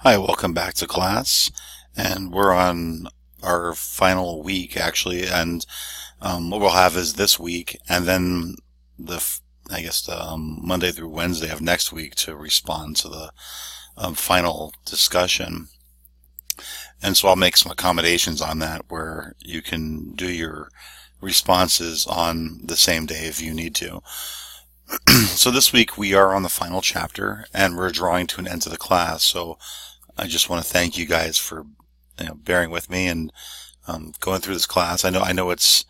Hi, welcome back to class. And we're on our final week, actually. And what we'll have is this week, and then the Monday through Wednesday of next week to respond to the final discussion. And so I'll make some accommodations on that where you can do your responses on the same day if you need to. So this week we are on the final chapter, and we're drawing to an end to the class. So I just want to thank you guys for bearing with me and going through this class. I know it's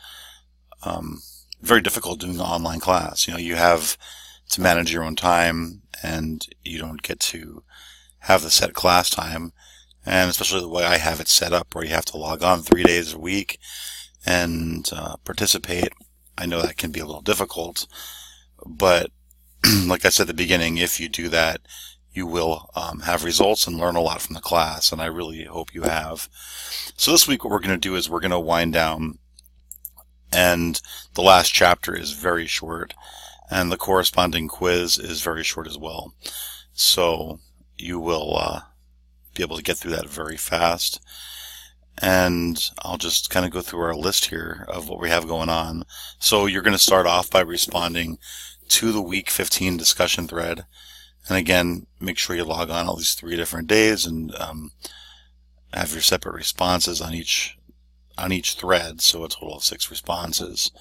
very difficult doing an online class. You have to manage your own time, and you don't get to have the set class time. And especially the way I have it set up, where you have to log on 3 days a week and participate. I know that can be a little difficult, but like I said at the beginning, if you do that, you will have results and learn a lot from the class, and I really hope you have. So this week what we're going to do is we're going to wind down, and the last chapter is very short, and the corresponding quiz is very short as well. So you will be able to get through that very fast. And I'll just kind of go through our list here of what we have going on. So you're going to start off by responding to the week 15 discussion thread. And again, make sure you log on all these 3 different days and have your separate responses on each thread. So a total of 6 responses.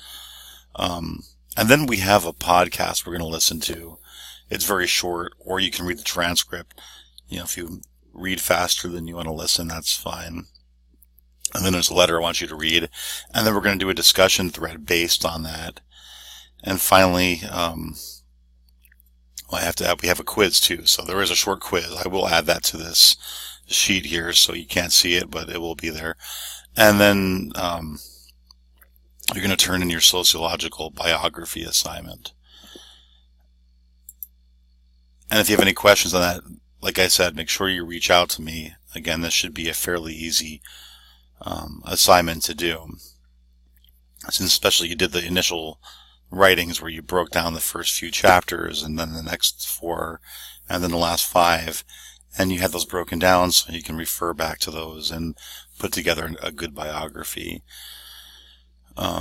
And then we have a podcast we're going to listen to. It's very short, or you can read the transcript. If you read faster than you want to listen, that's fine. And then there's a letter I want you to read. And then we're going to do a discussion thread based on that. And finally, we have a quiz too. So there is a short quiz. I will add that to this sheet here so you can't see it, but it will be there. And then you're going to turn in your sociological biography assignment. And if you have any questions on that, like I said, make sure you reach out to me. Again, this should be a fairly easy assignment to do, since especially you did the initial writings where you broke down the first few chapters and then the next 4 and then the last 5, and you had those broken down so you can refer back to those and put together a good biography. But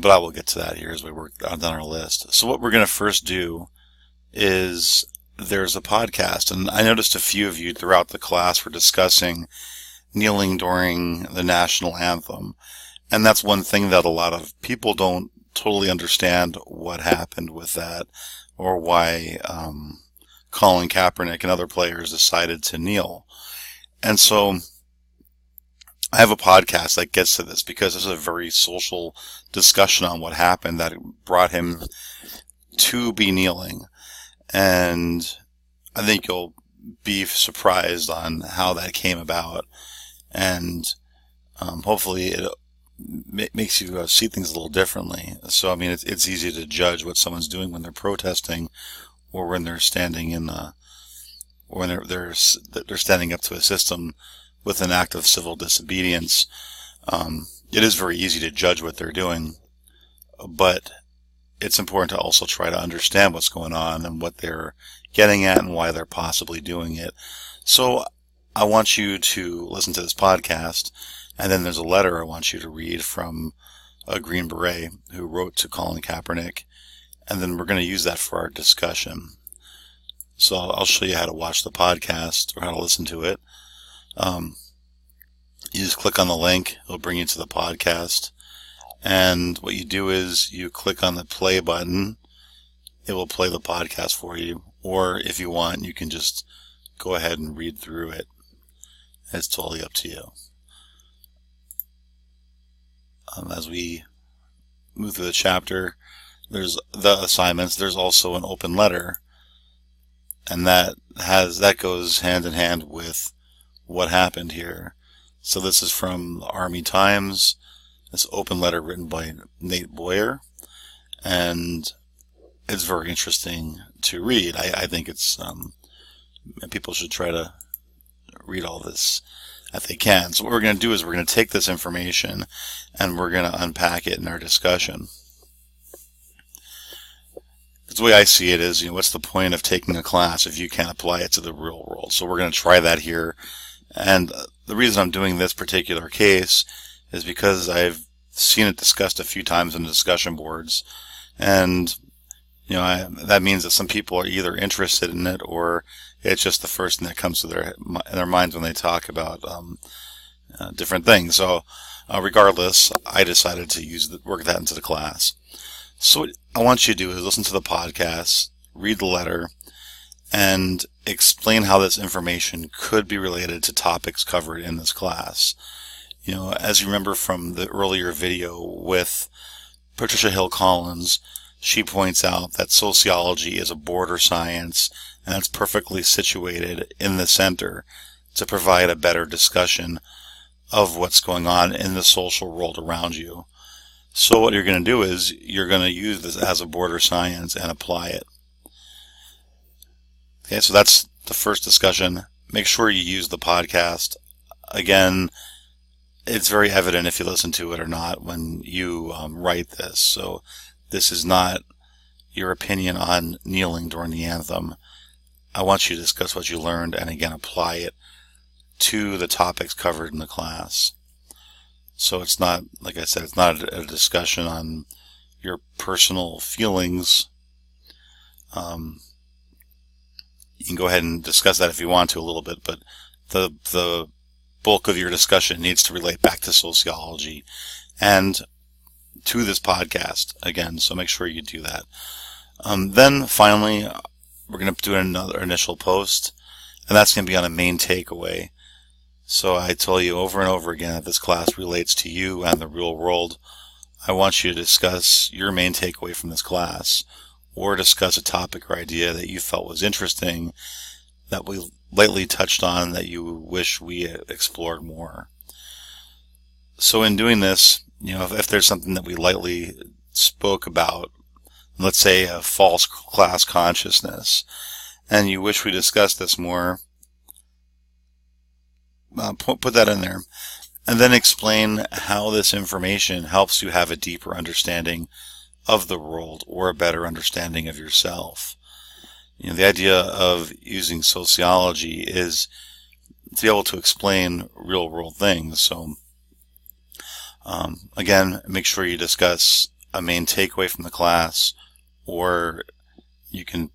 I will get to that here as we work down our list. So what we're going to first do is there's a podcast, and I noticed a few of you throughout the class were discussing kneeling during the national anthem. And that's one thing that a lot of people don't totally understand what happened with that, or why Colin Kaepernick and other players decided to kneel. And so I have a podcast that gets to this because this is a very social discussion on what happened that brought him to be kneeling. And I think you'll be surprised on how that came about. And hopefully it makes you see things a little differently. So, I mean, it's easy to judge what someone's doing when they're protesting, or when they're standing or when they're standing up to a system with an act of civil disobedience. It is very easy to judge what they're doing, but it's important to also try to understand what's going on and what they're getting at and why they're possibly doing it. So I want you to listen to this podcast, and then there's a letter I want you to read from a Green Beret who wrote to Colin Kaepernick, and then we're going to use that for our discussion. So I'll show you how to watch the podcast, or how to listen to it. You just click on the link, it'll bring you to the podcast, and what you do is you click on the play button. It will play the podcast for you, or if you want, you can just go ahead and read through it. It's totally up to you. As we move through the chapter, there's the assignments. There's also an open letter, and that goes hand in hand with what happened here. So this is from the Army Times. This open letter written by Nate Boyer, and it's very interesting to read. I think it's people should try to read all this if they can. So what we're going to do is we're going to take this information and we're going to unpack it in our discussion. the way I see it is, what's the point of taking a class if you can't apply it to the real world? So we're going to try that here. And the reason I'm doing this particular case is because I've seen it discussed a few times in the discussion boards. And, that means that some people are either interested in it or it's just the first thing that comes to their minds when they talk about different things. So regardless, I decided to work that into the class. So what I want you to do is listen to the podcast, read the letter, and explain how this information could be related to topics covered in this class. As you remember from the earlier video with Patricia Hill Collins, she points out that sociology is a border science, and it's perfectly situated in the center to provide a better discussion of what's going on in the social world around you. So what you're going to do is you're going to use this as a border science and apply it. Okay, so that's the first discussion. Make sure you use the podcast. Again, it's very evident if you listen to it or not when you write this. So this is not your opinion on kneeling during the anthem. I want you to discuss what you learned and again apply it to the topics covered in the class. So it's not, like I said, it's not a discussion on your personal feelings. You can go ahead and discuss that if you want to a little bit, but the bulk of your discussion needs to relate back to sociology and to this podcast again. So make sure you do that. Then finally, we're going to do another initial post, and that's going to be on a main takeaway. So I tell you over and over again that this class relates to you and the real world. I want you to discuss your main takeaway from this class, or discuss a topic or idea that you felt was interesting, that we lightly touched on, that you wish we explored more. So in doing this, if there's something that we lightly spoke about, let's say a false class consciousness, and you wish we discussed this more, put that in there, and then explain how this information helps you have a deeper understanding of the world or a better understanding of yourself. The idea of using sociology is to be able to explain real world things. So again, make sure you discuss a main takeaway from the class, or you can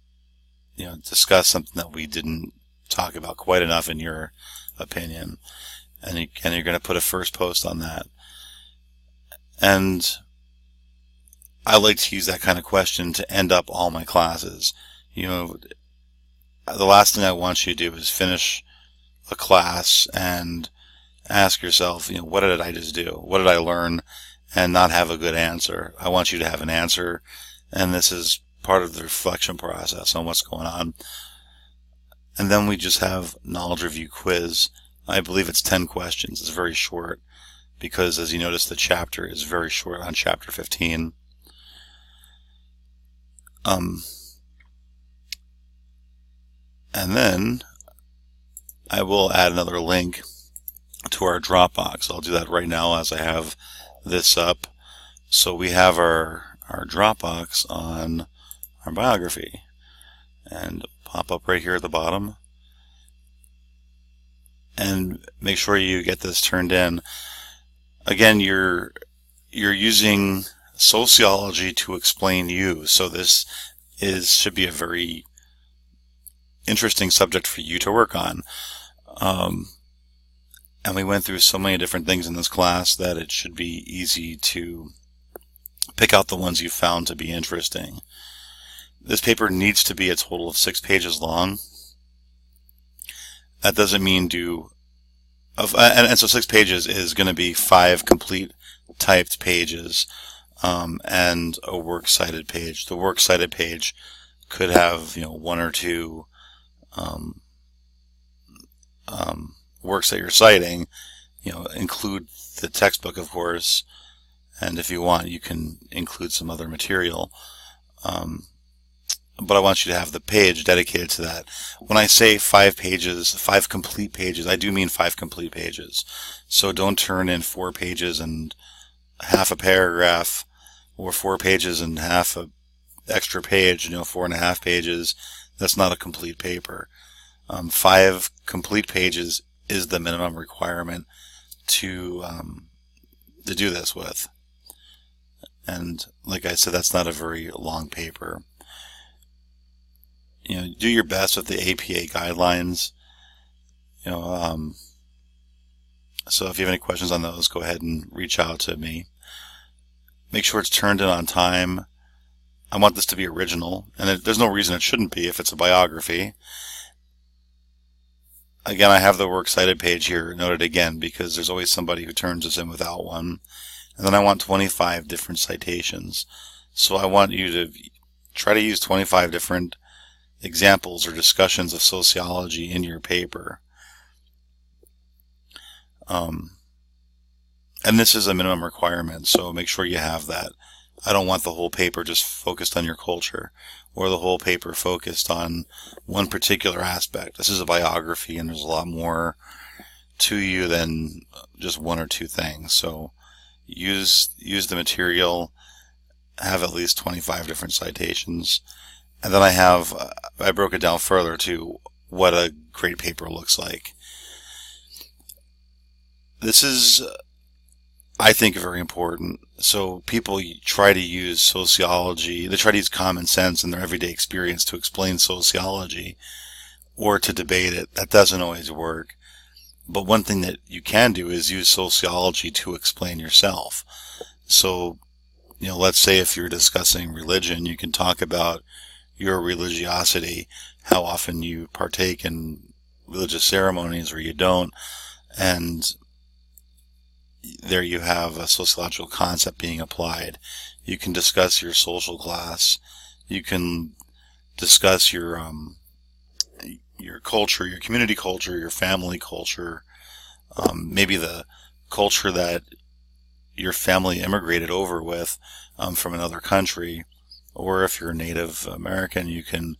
discuss something that we didn't talk about quite enough in your opinion, and you're going to put a first post on that. And I like to use that kind of question to end up all my classes. The last thing I want you to do is finish a class and ask yourself, what did I just do? What did I learn? And not have a good answer. I want you to have an answer, and this is part of the reflection process on what's going on. And then we just have knowledge review quiz. I believe it's 10 questions. It's very short because, as you notice, the chapter is very short on chapter 15. And then I will add another link to our Dropbox. I'll do that right now as I have this up. So we have our Dropbox on our biography, and pop up right here at the bottom, and make sure you get this turned in. Again, you're using sociology to explain you, so this should be a very interesting subject for you to work on. And we went through so many different things in this class that it should be easy to pick out the ones you found to be interesting. This paper needs to be a total of 6 pages long. That doesn't mean and so 6 pages is going to be 5 complete typed pages and a works cited page. The works cited page could have 1 or 2 works that you're citing. Include the textbook, of course, and if you want, you can include some other material. But I want you to have the page dedicated to that. When I say 5 pages, 5 complete pages, I do mean 5 complete pages. So don't turn in 4 pages and half a paragraph, or 4 pages and half a extra page, 4.5 pages, that's not a complete paper. 5 complete pages is the minimum requirement to do this with. And like I said, that's not a very long paper. Do your best with the APA guidelines. So if you have any questions on those, go ahead and reach out to me. Make sure it's turned in on time. I want this to be original, and there's no reason it shouldn't be if it's a biography. Again, I have the Works Cited page here noted again because there's always somebody who turns this in without one. And then I want 25 different citations. So I want you to try to use 25 different examples or discussions of sociology in your paper. And this is a minimum requirement, so make sure you have that. I don't want the whole paper just focused on your culture or the whole paper focused on one particular aspect. This is a biography and there's a lot more to you than just one or two things. So use the material, have at least 25 different citations. And then I broke it down further to what a great paper looks like. This is, I think, very important. So people try to use sociology, they try to use common sense in their everyday experience to explain sociology or to debate it. That doesn't always work. But one thing that you can do is use sociology to explain yourself. So, let's say if you're discussing religion, you can talk about your religiosity, how often you partake in religious ceremonies or you don't, and there you have a sociological concept being applied. You can discuss your social class. You can discuss your culture, your community culture, your family culture, maybe the culture that your family immigrated over with from another country. Or if you're a Native American, you can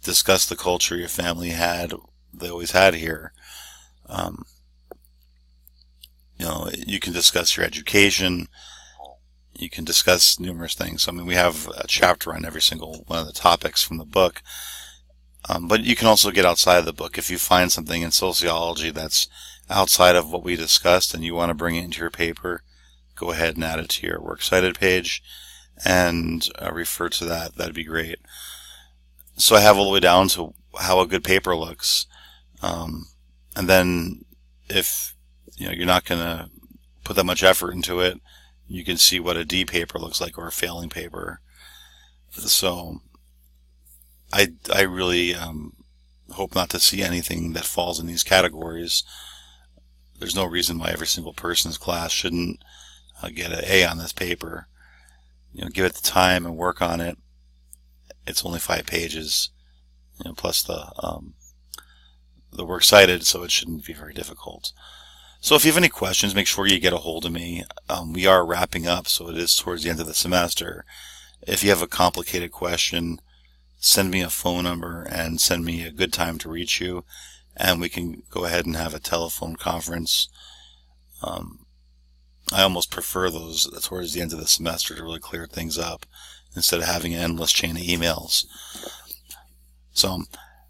discuss the culture your family they always had here. You can discuss your education. You can discuss numerous things. We have a chapter on every single one of the topics from the book. But you can also get outside of the book. If you find something in sociology that's outside of what we discussed and you want to bring it into your paper, go ahead and add it to your Works Cited page and refer to that. That'd be great. So I have all the way down to how a good paper looks. And then if you're not going to put that much effort into it, you can see what a D paper looks like or a failing paper. So I really hope not to see anything that falls in these categories. There's no reason why every single person's class shouldn't get an A on this paper. Give it the time and work on it. It's only 5 pages, plus the Works Cited, so it shouldn't be very difficult. So if you have any questions, make sure you get a hold of me. We are wrapping up, so it is towards the end of the semester. If you have a complicated question, send me a phone number and send me a good time to reach you, and we can go ahead and have a telephone conference. I almost prefer those towards the end of the semester to really clear things up instead of having an endless chain of emails. So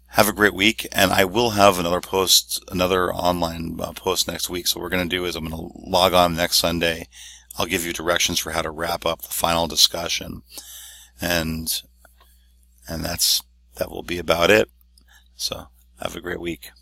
have a great week, and I will have another online post next week. So what we're going to do is I'm going to log on next Sunday. I'll give you directions for how to wrap up the final discussion, and that will be about it. So have a great week.